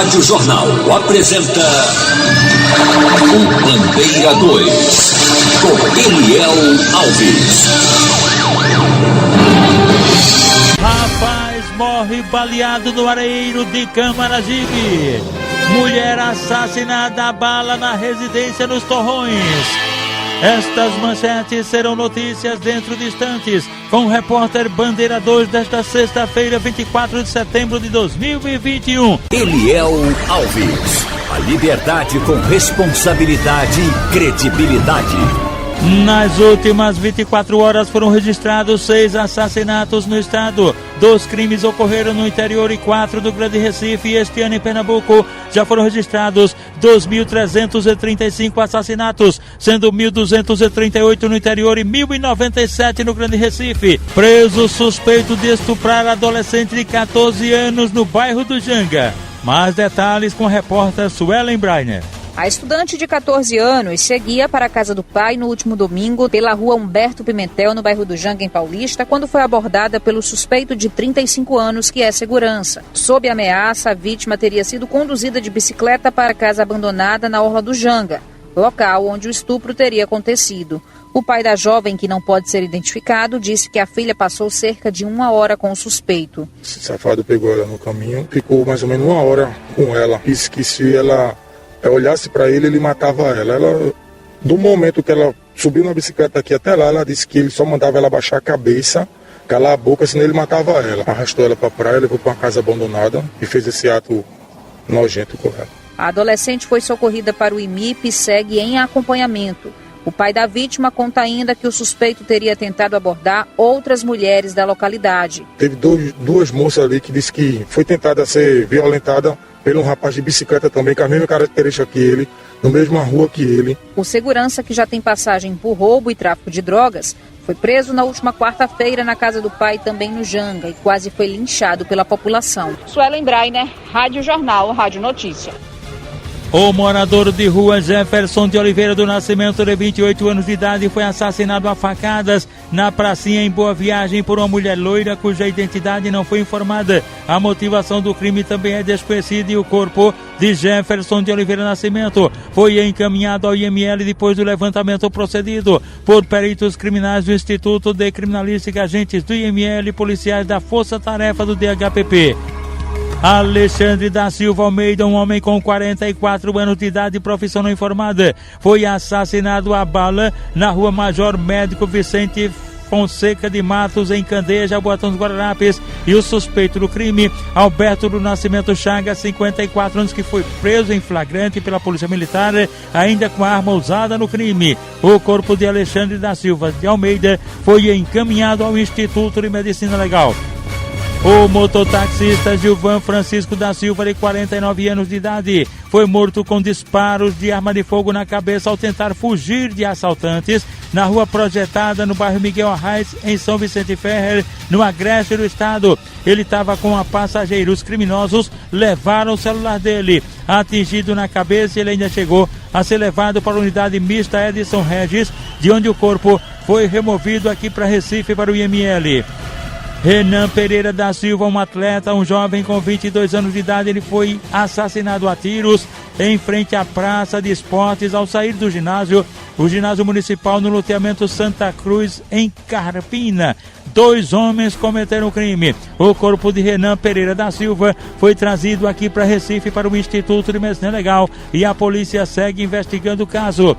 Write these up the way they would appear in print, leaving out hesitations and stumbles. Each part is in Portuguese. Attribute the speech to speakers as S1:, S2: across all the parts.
S1: Rádio Jornal apresenta o Bandeira 2, com Eliel Alves.
S2: Rapaz morre baleado no Areiro de Camaragibe. Mulher assassinada a bala na residência nos Torrões. Estas manchetes serão notícias dentro de instantes, com o repórter Bandeira 2 desta sexta-feira, 24 de setembro de 2021.
S1: Eliel Alves. A liberdade com responsabilidade e credibilidade.
S2: Nas últimas 24 horas foram registrados 6 assassinatos no estado. 2 crimes ocorreram no interior e 4 do Grande Recife. E este ano em Pernambuco já foram registrados 2.335 assassinatos, sendo 1.238 no interior e 1.097 no Grande Recife. Preso suspeito de estuprar adolescente de 14 anos no bairro do Janga. Mais detalhes com a repórter Suelen Breiner.
S3: A estudante de 14 anos seguia para a casa do pai no último domingo pela rua Humberto Pimentel, no bairro do Janga, em Paulista, quando foi abordada pelo suspeito de 35 anos, que é segurança. Sob ameaça, a vítima teria sido conduzida de bicicleta para a casa abandonada na orla do Janga, local onde o estupro teria acontecido. O pai da jovem, que não pode ser identificado, disse que a filha passou cerca de 1 hora com o suspeito.
S4: Esse safado pegou ela no caminho, ficou mais ou menos 1 hora com ela. Disse que se ela olhasse para ele matava ela. Do momento que ela subiu na bicicleta aqui até lá, ela disse que ele só mandava ela baixar a cabeça, calar a boca, senão ele matava ela. Arrastou ela para a praia, levou para uma casa abandonada e fez esse ato nojento com ela.
S3: A adolescente foi socorrida para o IMIP e segue em acompanhamento. O pai da vítima conta ainda que o suspeito teria tentado abordar outras mulheres da localidade.
S4: Teve duas moças ali que disse que foi tentada ser violentada por um rapaz de bicicleta também, com a mesma característica que ele, na mesma rua que ele.
S3: O segurança, que já tem passagem por roubo e tráfico de drogas, foi preso na última quarta-feira na casa do pai, também no Janga, e quase foi linchado pela população. Suelen Breiner, Rádio Jornal, Rádio Notícia.
S2: O morador de rua Jefferson de Oliveira do Nascimento, de 28 anos de idade, foi assassinado a facadas na pracinha em Boa Viagem por uma mulher loira cuja identidade não foi informada. A motivação do crime também é desconhecida e o corpo de Jefferson de Oliveira Nascimento foi encaminhado ao IML depois do levantamento procedido por peritos criminais do Instituto de Criminalística, agentes do IML e policiais da Força Tarefa do DHPP. Alexandre da Silva Almeida, um homem com 44 anos de idade e profissão não informada, foi assassinado a bala na rua Major Médico Vicente Fonseca de Matos, em Candeia, Jaboatão dos Guararapes, e o suspeito do crime, Alberto do Nascimento Chagas, 54 anos, que foi preso em flagrante pela Polícia Militar, ainda com a arma usada no crime. O corpo de Alexandre da Silva de Almeida foi encaminhado ao Instituto de Medicina Legal. O mototaxista Gilvan Francisco da Silva, de 49 anos de idade, foi morto com disparos de arma de fogo na cabeça ao tentar fugir de assaltantes na rua Projetada, no bairro Miguel Arraes, em São Vicente Ferrer, no Agreste do estado. Ele estava com a passageira. Os criminosos levaram o celular dele. Atingido na cabeça, ele ainda chegou a ser levado para a unidade mista Edson Regis, de onde o corpo foi removido aqui para Recife, para o IML. Renan Pereira da Silva, um atleta, um jovem com 22 anos de idade, ele foi assassinado a tiros em frente à Praça de Esportes ao sair do ginásio, o ginásio municipal, no loteamento Santa Cruz, em Carpina. 2 homens cometeram o crime. O corpo de Renan Pereira da Silva foi trazido aqui para Recife, para o Instituto de Medicina Legal, e a polícia segue investigando o caso.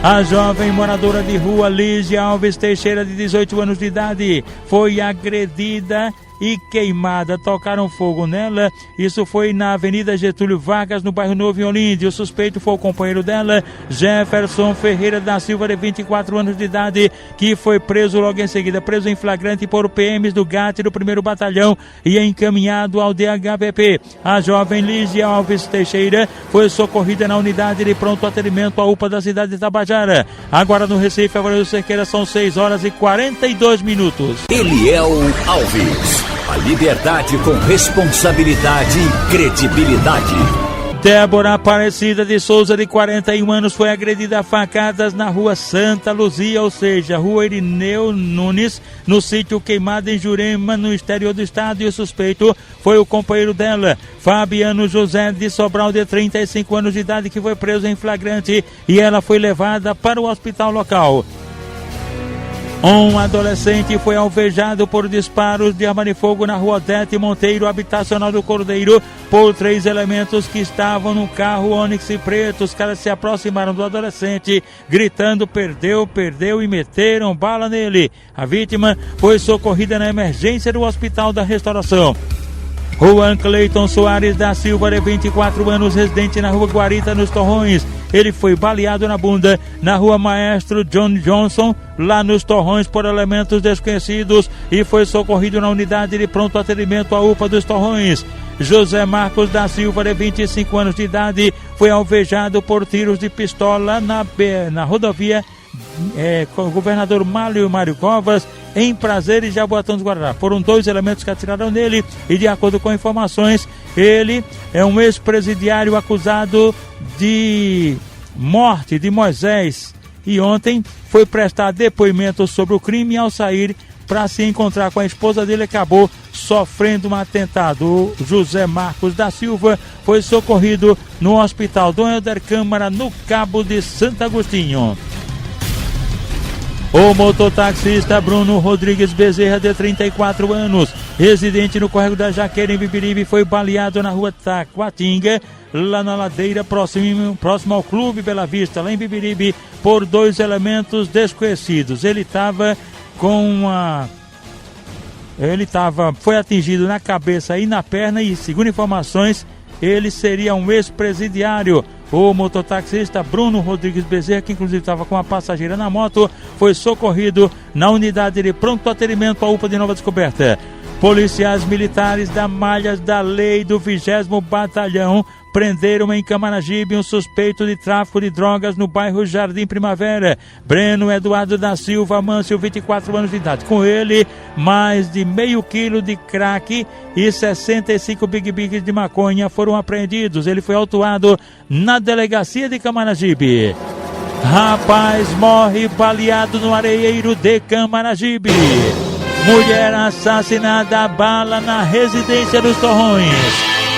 S2: A jovem moradora de rua Lígia Alves Teixeira, de 18 anos de idade, foi agredida e queimada. Tocaram fogo nela. Isso foi na Avenida Getúlio Vargas, no bairro Novo, em Olinda. O suspeito foi o companheiro dela, Jefferson Ferreira da Silva, de 24 anos de idade, que foi preso logo em seguida, preso em flagrante por PMs do GAT do 1º Batalhão e encaminhado ao DHPP. A jovem Lígia Alves Teixeira foi socorrida na unidade de pronto atendimento à UPA da cidade de Tabajara. Agora no Recife, agora no Cerqueira, são 6 horas e 42 minutos.
S1: Eliel Alves. A liberdade com responsabilidade e credibilidade.
S2: Débora Aparecida de Souza, de 41 anos, foi agredida a facadas na rua Santa Luzia, ou seja, rua Irineu Nunes, no sítio Queimado em Jurema, no exterior do estado, e o suspeito foi o companheiro dela, Fabiano José de Sobral, de 35 anos de idade, que foi preso em flagrante e ela foi levada para o hospital local. Um adolescente foi alvejado por disparos de arma de fogo na rua Odete Monteiro, habitacional do Cordeiro, por 3 elementos que estavam no carro Onix preto. Os caras se aproximaram do adolescente, gritando perdeu, perdeu, e meteram bala nele. A vítima foi socorrida na emergência do Hospital da Restauração. Juan Cleiton Soares da Silva, de 24 anos, residente na rua Guarita, nos Torrões. Ele foi baleado na bunda na rua Maestro John Johnson, lá nos Torrões, por elementos desconhecidos, e foi socorrido na unidade de pronto atendimento à UPA dos Torrões. José Marcos da Silva, de 25 anos de idade, foi alvejado por tiros de pistola na rodovia com o governador Mário Covas, em Prazeres, Jaboatão dos Guararapes. Foram 2 elementos que atiraram nele e, de acordo com informações, ele é um ex-presidiário acusado de morte de Moisés, e ontem foi prestar depoimento sobre o crime, e ao sair para se encontrar com a esposa dele, acabou sofrendo um atentado. O José Marcos da Silva foi socorrido no Hospital Dom Helder Câmara, no Cabo de Santo Agostinho. O mototaxista Bruno Rodrigues Bezerra, de 34 anos, residente no Córrego da Jaqueira, em Bibiribe, foi baleado na rua Taquatinga, lá na ladeira, próximo ao Clube Bela Vista, lá em Bibiribe, por 2 elementos desconhecidos. Foi atingido na cabeça e na perna, e, segundo informações, ele seria um ex-presidiário. O mototaxista Bruno Rodrigues Bezerra, que inclusive estava com uma passageira na moto, foi socorrido na unidade de pronto atendimento à UPA de Nova Descoberta. Policiais militares da Malhas da Lei do 20º Batalhão prenderam em Camaragibe um suspeito de tráfico de drogas no bairro Jardim Primavera. Breno Eduardo da Silva Mâncio, 24 anos de idade. Com ele, mais de meio quilo de crack e 65 big-bigs de maconha foram apreendidos. Ele foi autuado na delegacia de Camaragibe. Rapaz morre baleado no Areeiro de Camaragibe. Mulher assassinada a bala na residência dos Torrões.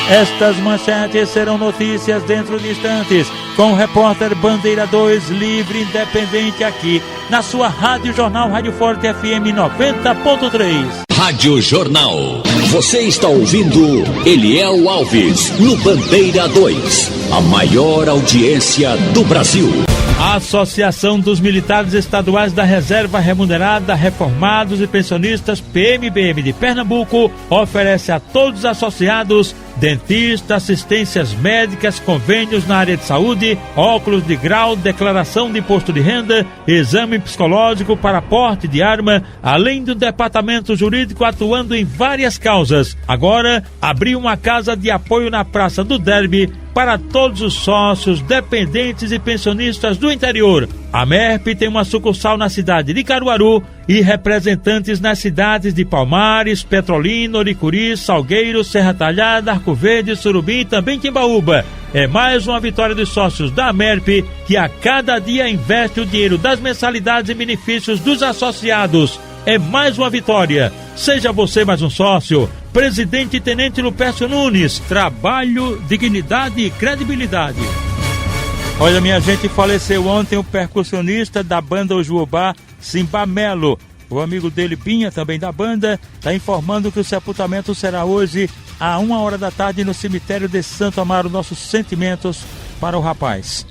S2: Estas manchetes serão notícias dentro de instantes, com o repórter Bandeira 2, livre, independente, aqui na sua Rádio Jornal, Rádio Forte FM 90.3.
S1: Rádio Jornal. Você está ouvindo Eliel Alves, no Bandeira 2, a maior audiência do Brasil.
S2: A Associação dos Militares Estaduais da Reserva Remunerada, Reformados e Pensionistas, PMBM de Pernambuco, oferece a todos os associados dentista, assistências médicas, convênios na área de saúde, óculos de grau, declaração de imposto de renda, exame psicológico para porte de arma, além do departamento jurídico atuando em várias causas. Agora, abriu uma casa de apoio na Praça do Derby para todos os sócios, dependentes e pensionistas do interior. A MERP tem uma sucursal na cidade de Caruaru e representantes nas cidades de Palmares, Petrolina, Oricuri, Salgueiro, Serra Talhada, Arco Verde, Surubim e também Timbaúba. É mais uma vitória dos sócios da MERP, que a cada dia investe o dinheiro das mensalidades e benefícios dos associados. É mais uma vitória. Seja você mais um sócio. Presidente Tenente Lupércio Nunes. Trabalho, dignidade e credibilidade. Olha, minha gente, faleceu ontem o percussionista da banda Ojuobá, Simba Melo. O amigo dele, Binha, também da banda, está informando que o sepultamento será hoje, à 1h da tarde, no cemitério de Santo Amaro. Nossos sentimentos para o rapaz.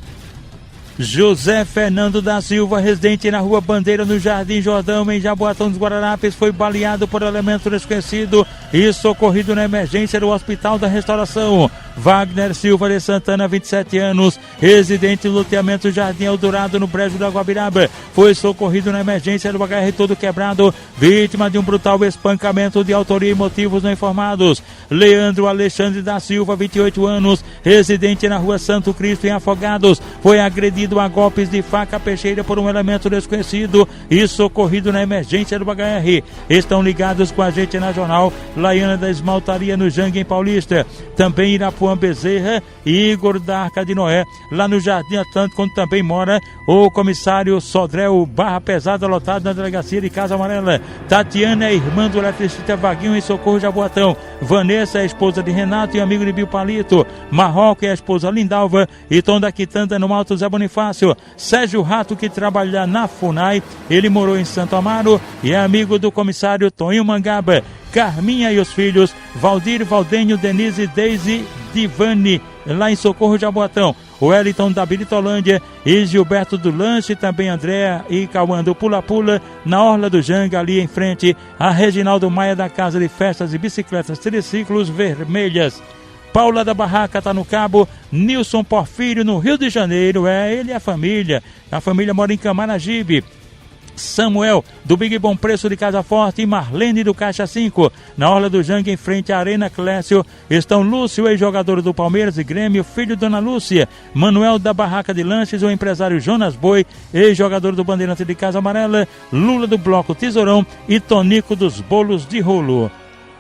S2: José Fernando da Silva, residente na rua Bandeira, no Jardim Jordão, em Jaboatão dos Guararapes, foi baleado por elemento desconhecido e socorrido na emergência do Hospital da Restauração. Wagner Silva de Santana, 27 anos, residente do loteamento Jardim Eldorado, no Brejo da Guabiraba, foi socorrido na emergência do HR todo quebrado, vítima de um brutal espancamento de autoria e motivos não informados. Leandro Alexandre da Silva, 28 anos, residente na rua Santo Cristo, em Afogados, foi agredido ferido a golpes de faca peixeira por um elemento desconhecido e socorrido na emergência do HR. Estão ligados com a gente na Jornal Laiana da Esmaltaria no Janguem Paulista. Também Irapuã Bezerra e Igor da Arca de Noé, lá no Jardim Atlântico, onde também mora o comissário Sodré, barra pesada lotado na delegacia de Casa Amarela. Tatiana é irmã do eletricista Vaguinho em Socorro Jaboatão. Vanessa é esposa de Renato e amigo de Bio Palito. Marroco é a esposa Lindalva e Tom da Quitanda no Alto Zé Bonifácio. Sérgio Rato, que trabalha na FUNAI, ele morou em Santo Amaro e é amigo do comissário Toninho Mangaba. Carminha e os filhos Valdir, Valdênio, Denise, Deise, Divani, lá em Socorro Jaboatão. O Wellington da Biritolândia e Gilberto do Lanche, também Andréa e Cauã do Pula Pula, na Orla do Janga, ali em frente a Reginaldo Maia da Casa de Festas e Bicicletas Triciclos Vermelhas. Paula da Barraca está no Cabo, Nilson Porfírio no Rio de Janeiro, ele e a família mora em Camaragibe. Samuel do Big Bom Preço de Casa Forte e Marlene do Caixa 5. Na Orla do Jangue, em frente à Arena Clécio, estão Lúcio, ex-jogador do Palmeiras e Grêmio, filho de Dona Lúcia, Manuel da Barraca de Lanches, o empresário Jonas Boi, ex-jogador do Bandeirante de Casa Amarela, Lula do Bloco Tesourão e Tonico dos Bolos de Rolo.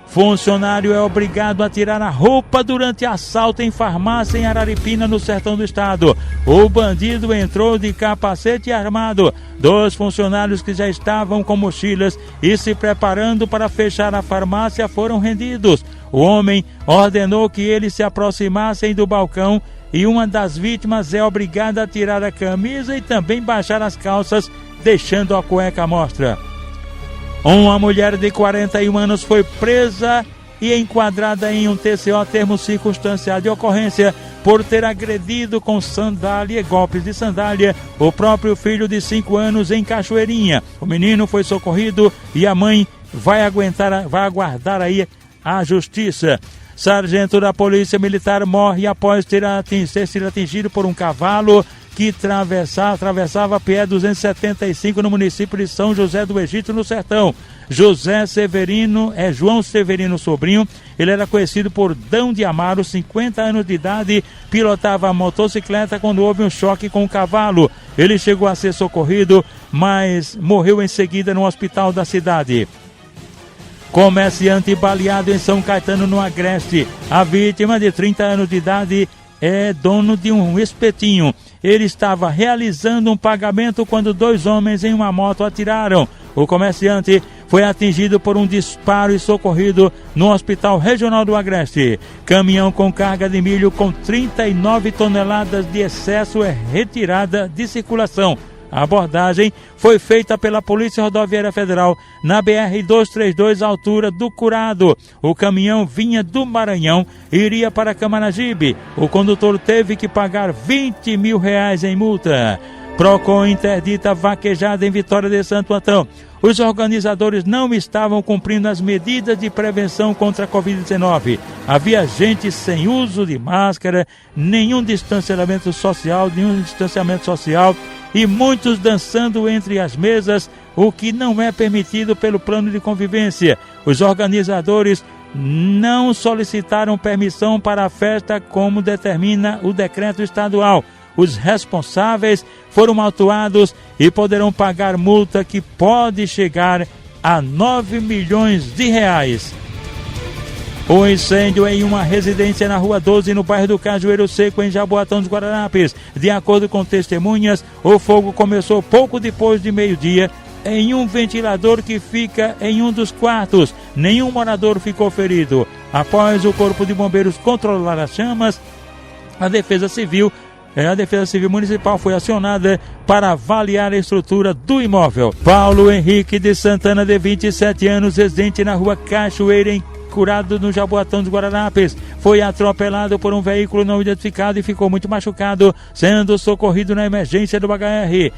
S2: Funcionário é obrigado a tirar a roupa durante assalto em farmácia em Araripina, no sertão do estado. O bandido entrou de capacete armado. 2 funcionários que já estavam com mochilas e se preparando para fechar a farmácia foram rendidos. O homem ordenou que eles se aproximassem do balcão e uma das vítimas é obrigada a tirar a camisa e também baixar as calças, deixando a cueca à mostra. Uma mulher de 41 anos foi presa e enquadrada em um TCO, termo circunstanciado de ocorrência, por ter agredido com sandália, golpes de sandália, o próprio filho de 5 anos em Cachoeirinha. O menino foi socorrido e a mãe vai aguardar aí a justiça. Sargento da Polícia Militar morre após ter sido atingido por um cavalo que atravessava a PE 275 no município de São José do Egito, no sertão. João Severino Sobrinho, ele era conhecido por Dão de Amaro, 50 anos de idade, pilotava a motocicleta quando houve um choque com o cavalo. Ele chegou a ser socorrido, mas morreu em seguida no hospital da cidade. Comerciante baleado em São Caetano, no Agreste. A vítima, de 30 anos de idade, é dono de um espetinho. Ele estava realizando um pagamento quando 2 homens em uma moto atiraram. O comerciante foi atingido por um disparo e socorrido no Hospital Regional do Agreste. Caminhão com carga de milho com 39 toneladas de excesso é retirada de circulação. A abordagem foi feita pela Polícia Rodoviária Federal na BR-232, à altura do Curado. O caminhão vinha do Maranhão e iria para Camaragibe. O condutor teve que pagar R$20 mil em multa. Procon interdita vaquejada em Vitória de Santo Antão. Os organizadores não estavam cumprindo as medidas de prevenção contra a Covid-19. Havia gente sem uso de máscara, nenhum distanciamento social e muitos dançando entre as mesas, o que não é permitido pelo plano de convivência. Os organizadores não solicitaram permissão para a festa, como determina o decreto estadual. Os responsáveis foram autuados e poderão pagar multa que pode chegar a R$9 milhões. O incêndio em uma residência na Rua 12, no bairro do Cajueiro Seco, em Jaboatão dos Guararapes. De acordo com testemunhas, o fogo começou pouco depois de meio-dia em um ventilador que fica em um dos quartos. Nenhum morador ficou ferido. Após o Corpo de Bombeiros controlar as chamas, a Defesa Civil Municipal foi acionada para avaliar a estrutura do imóvel. Paulo Henrique de Santana, de 27 anos, residente na Rua Cachoeira, em Curado, no Jaboatão dos Guararapes, foi atropelado por um veículo não identificado e ficou muito machucado, sendo socorrido na emergência do HR.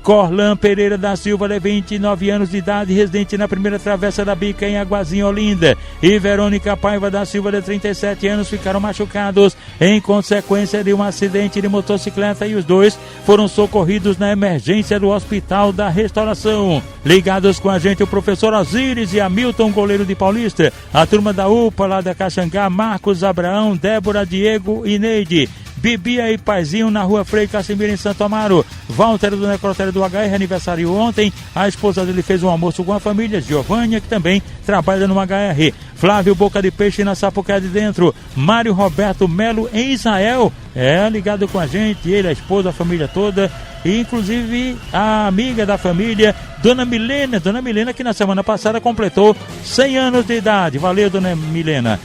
S2: Corlan Pereira da Silva, de 29 anos de idade, residente na primeira travessa da Bica, em Aguazinha, Olinda, e Verônica Paiva da Silva, de 37 anos, ficaram machucados em consequência de um acidente de motocicleta, e os 2 foram socorridos na emergência do Hospital da Restauração. Ligados com a gente, o professor Osíris e Hamilton, goleiro de Paulista, a turma da UPA lá da Caxangá, Marcos, Abraão, Débora, Diego e Neide, Bibia e Paizinho na rua Frei Casimiro em Santo Amaro. Walter do necrotério do HR aniversário ontem. A esposa dele fez um almoço com a família. Giovânia, que também trabalha no HR. Flávio Boca de Peixe na Sapucaia de Dentro. Mário Roberto Melo em Israel. Ligado com a gente, ele, a esposa, a família toda. E inclusive a amiga da família, Dona Milena, que na semana passada completou 100 anos de idade. Valeu, Dona Milena.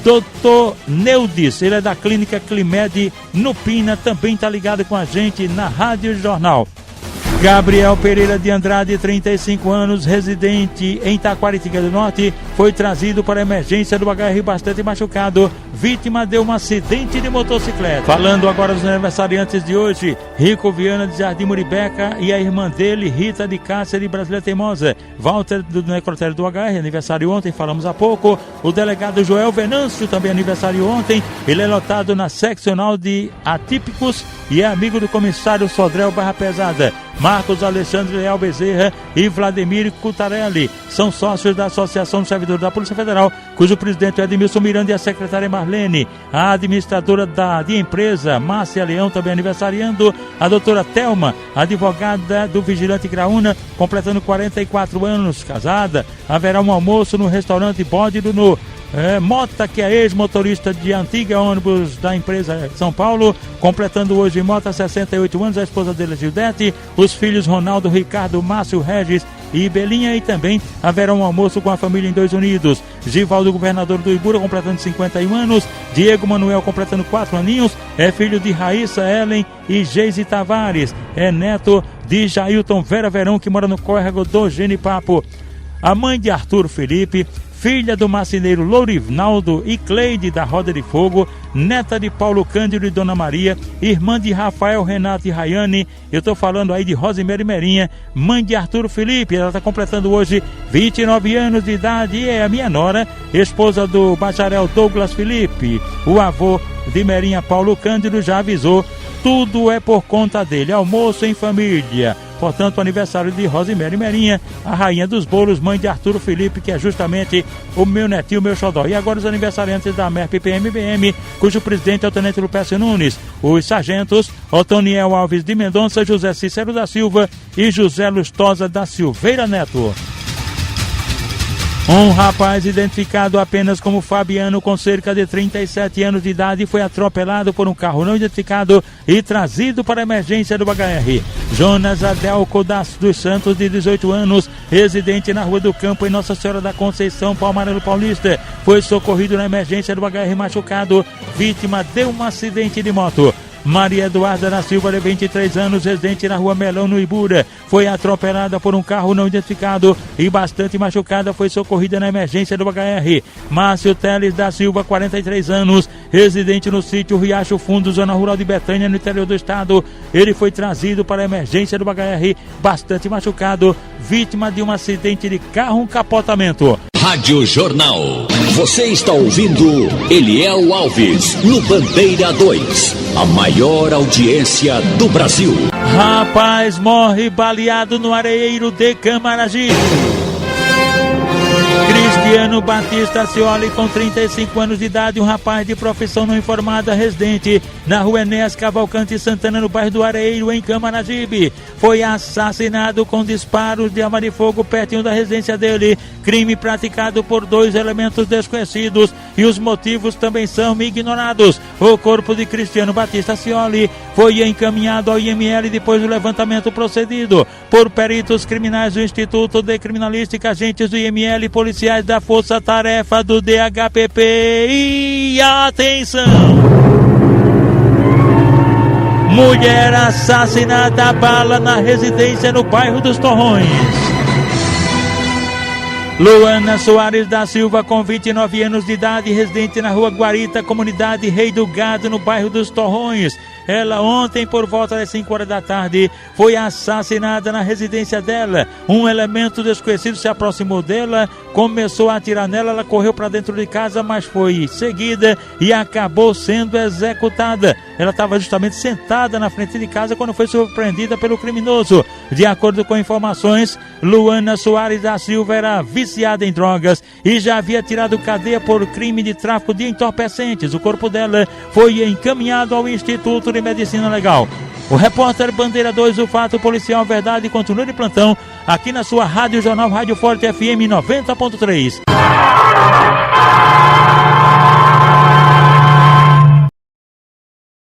S2: Doutor Neudes, ele é da Clínica Climed no Pina, também está ligado com a gente na Rádio Jornal. Gabriel Pereira de Andrade, 35 anos, residente em Taquaritinga do Norte, foi trazido para a emergência do HR bastante machucado, vítima de um acidente de motocicleta. Falando agora dos aniversariantes de hoje, Rico Viana de Jardim Muribeca e a irmã dele, Rita de Cássia de Brasília Teimosa. Walter do necrotério do HR, aniversário ontem, falamos há pouco. O delegado Joel Venâncio, também aniversário ontem, ele é lotado na seccional de atípicos e é amigo do comissário Sodré Barra Pesada. Marcos Alexandre Leal Bezerra e Vladimir Cutarelli são sócios da Associação dos Servidores da Polícia Federal, cujo presidente é Edmilson Miranda e a secretária Marlene. A administradora de empresa, Márcia Leão, também aniversariando. A doutora Thelma, advogada do Vigilante Graúna, completando 44 anos, casada. Haverá um almoço no restaurante Bódido no Mota, que é ex-motorista de antiga ônibus da empresa São Paulo, completando hoje Mota 68 anos, a esposa dele Gildete, os filhos Ronaldo, Ricardo, Márcio, Regis e Belinha, e também haverá um almoço com a família em Dois Unidos. Givaldo, governador do Ibura, completando 51 anos, Diego Manuel completando 4 aninhos, é filho de Raíssa, Ellen e Geise Tavares, é neto de Jailton Vera Verão, que mora no córrego do Genipapo. A mãe de Arthur Felipe, filha do marceneiro Lourivaldo e Cleide da Roda de Fogo, neta de Paulo Cândido e Dona Maria, irmã de Rafael, Renato e Rayane. Eu estou falando aí de Rosemary Merinha, mãe de Arthur Felipe. Ela está completando hoje 29 anos de idade e é a minha nora, esposa do bacharel Douglas Felipe. O avô de Merinha, Paulo Cândido, já avisou, tudo é por conta dele, almoço em família. Portanto, aniversário de Rosemary Merinha, a rainha dos bolos, mãe de Arthur Felipe, que é justamente o meu netinho, meu xodó. E agora os aniversariantes da MERP PMBM, cujo presidente é o tenente Lupécio Nunes. Os sargentos Otoniel Alves de Mendonça, José Cícero da Silva e José Lustosa da Silveira Neto. Um rapaz identificado apenas como Fabiano, com cerca de 37 anos de idade, foi atropelado por um carro não identificado e trazido para a emergência do HR. Jonas Adelco dos Santos, de 18 anos, residente na Rua do Campo, em Nossa Senhora da Conceição, Palmareiro Paulista, foi socorrido na emergência do HR machucado, vítima de um acidente de moto. Maria Eduarda da Silva, de 23 anos, residente na Rua Melão, no Ibura, foi atropelada por um carro não identificado e bastante machucada, foi socorrida na emergência do HR. Márcio Teles da Silva, 43 anos, residente no sítio Riacho Fundo, zona rural de Betânia, no interior do estado. Ele foi trazido para a emergência do HR, bastante machucado, vítima de um acidente de carro, um capotamento.
S1: Rádio Jornal. Você está ouvindo Eliel Alves no Bandeira 2, a maior audiência do Brasil.
S2: Rapaz morre baleado no Areeiro de Camaragibe. Cristiano Batista Cioli, com 35 anos de idade, um rapaz de profissão não informada, residente na Rua Enéas Cavalcante Santana, no bairro do Areeiro, em Camaragibe, foi assassinado com disparos de arma de fogo pertinho da residência dele. Crime praticado por 2 elementos desconhecidos e os motivos também são ignorados. O corpo de Cristiano Batista Cioli foi encaminhado ao IML depois do levantamento procedido por peritos criminais do Instituto de Criminalística, agentes do IML, policiais da Força Tarefa do DHPP. E atenção! Mulher assassinada a bala na residência no bairro dos Torrões. Luana Soares da Silva, com 29 anos de idade, residente na Rua Guarita, comunidade Rei do Gado, no bairro dos Torrões. Ela ontem, por volta das 5 horas da tarde, foi assassinada na residência dela. Um elemento desconhecido se aproximou dela, começou a atirar nela, ela correu para dentro de casa, mas foi seguida e acabou sendo executada. Ela estava justamente sentada na frente de casa quando foi surpreendida pelo criminoso. De acordo com informações, Luana Soares da Silva era viciada em drogas e já havia tirado cadeia por crime de tráfico de entorpecentes. O corpo dela foi encaminhado ao Instituto de Medicina Legal. O repórter Bandeira 2, o fato policial verdade, continua de plantão aqui na sua Rádio Jornal Rádio Forte FM 90.3.